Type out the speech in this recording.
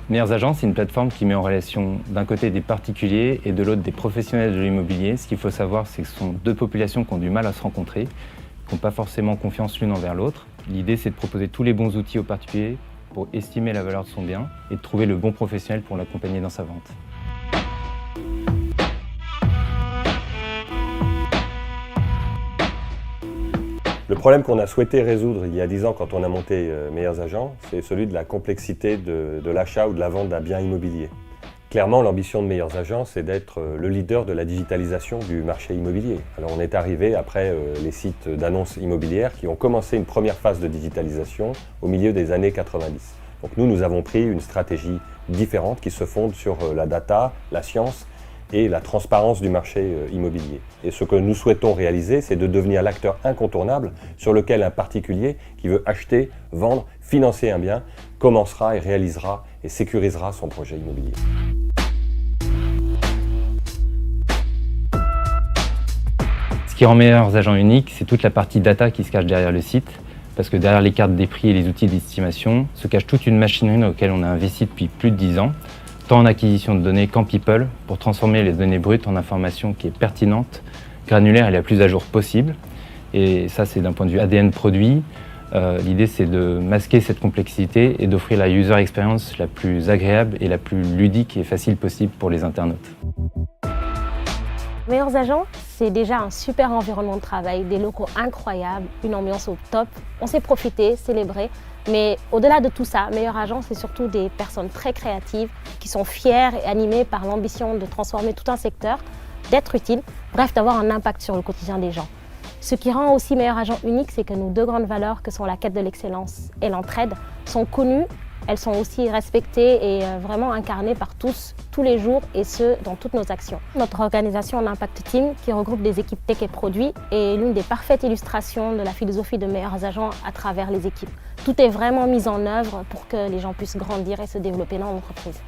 Meilleurs Agents, c'est une plateforme qui met en relation d'un côté des particuliers et de l'autre des professionnels de l'immobilier. Ce qu'il faut savoir, c'est que ce sont deux populations qui ont du mal à se rencontrer, qui n'ont pas forcément confiance l'une envers l'autre. L'idée, c'est de proposer tous les bons outils aux particuliers pour estimer la valeur de son bien et de trouver le bon professionnel pour l'accompagner dans sa vente. Le problème qu'on a souhaité résoudre il y a 10 ans quand on a monté Meilleurs Agents, c'est celui de la complexité de l'achat ou de la vente d'un bien immobilier. Clairement, l'ambition de Meilleurs Agents, c'est d'être le leader de la digitalisation du marché immobilier. Alors on est arrivé après les sites d'annonces immobilières qui ont commencé une première phase de digitalisation au milieu des années 90. Donc nous avons pris une stratégie différente qui se fonde sur la data, la science et la transparence du marché immobilier. Et ce que nous souhaitons réaliser, c'est de devenir l'acteur incontournable sur lequel un particulier qui veut acheter, vendre, financer un bien, commencera et réalisera et sécurisera son projet immobilier. Ce qui rend Meilleurs Agents unique, c'est toute la partie data qui se cache derrière le site, parce que derrière les cartes des prix et les outils d'estimation se cache toute une machinerie dans laquelle on a investi depuis plus de 10 ans, tant en acquisition de données qu'en people, pour transformer les données brutes en information qui est pertinente, granulaire et la plus à jour possible. Et ça, c'est d'un point de vue ADN produit. L'idée, c'est de masquer cette complexité et d'offrir la user experience la plus agréable et la plus ludique et facile possible pour les internautes. Meilleurs Agents, c'est déjà un super environnement de travail, des locaux incroyables, une ambiance au top. On s'est profité, célébré. Mais au-delà de tout ça, Meilleurs Agents, c'est surtout des personnes très créatives qui sont fières et animées par l'ambition de transformer tout un secteur, d'être utiles, bref, d'avoir un impact sur le quotidien des gens. Ce qui rend aussi Meilleurs Agents unique, c'est que nos deux grandes valeurs, que sont la quête de l'excellence et l'entraide, sont connues, elles sont aussi respectées et vraiment incarnées par tous les jours, et ce, dans toutes nos actions. Notre organisation l'Impact Team, qui regroupe des équipes tech et produits, est l'une des parfaites illustrations de la philosophie de Meilleurs Agents à travers les équipes. Tout est vraiment mis en œuvre pour que les gens puissent grandir et se développer dans l'entreprise.